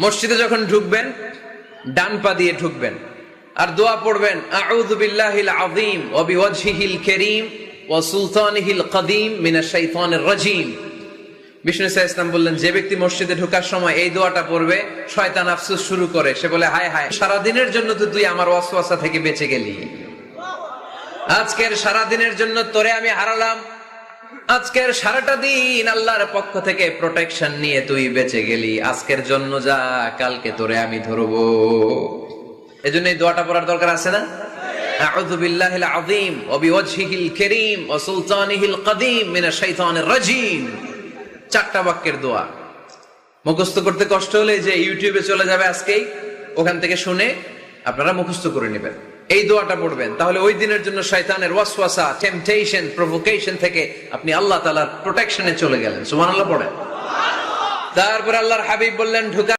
মসজিদে যখন ঢুকবেন ডান পা দিয়ে ঢুকবেন আর দোয়া পড়বেন, আউযু বিল্লাহিল আযীম ওয়া বিওয়াজহিল কারীম ওয়া সুলতানিহিল কদীম মিনাশ শাইতানির রাজীম। বিষ্ণু সাল্লাল্লাহু আলাইহি ওয়াসাল্লাম বললেন, যে ব্যক্তি মসজিদে ঢোকার সময় এই দোয়াটা পড়বে, শয়তান আফসোস শুরু করে, সে বলে, হায় হায়, সারা দিনের জন্য তো তুই আমার ওয়াসওয়াসা থেকে বেঁচে গেলি, আজকের সারা দিনের জন্য তোরে আমি হারালাম, আজকের সারাটা দিন আল্লাহর পক্ষ থেকে প্রোটেকশন নিয়ে তুই বেঁচে গেলি, আজকের জন্য যা, কালকে তোরে আমি ধরবো। এজন্য এই দোয়াটা পড়ার দরকার আছে না? আউযু বিল্লাহিল আযীম ওয়া বিওয়াজহিল কারীম ওয়া সুলতানিহিল কদীম মিনাশ শাইতানির রাজীম। 4টা বাক্যের দোয়া। মুখস্থ করতে কষ্ট হলে যে ইউটিউবে চলে যাবে আজকেই, ওখান থেকে শুনে আপনারা মুখস্থ করে নেবেন, এই দোয়াটা পড়বেন, তাহলে ওই দিনের জন্য শয়তানের ওয়াসওয়াসা, টেম্পটেশন, প্রভোকেশন থেকে আপনি আল্লাহ তাআলার প্রোটেকশনে চলে গেলেন। সুবহানাল্লাহ পড়েন। তারপর আল্লাহর হাবিব বললেন, ঢুকা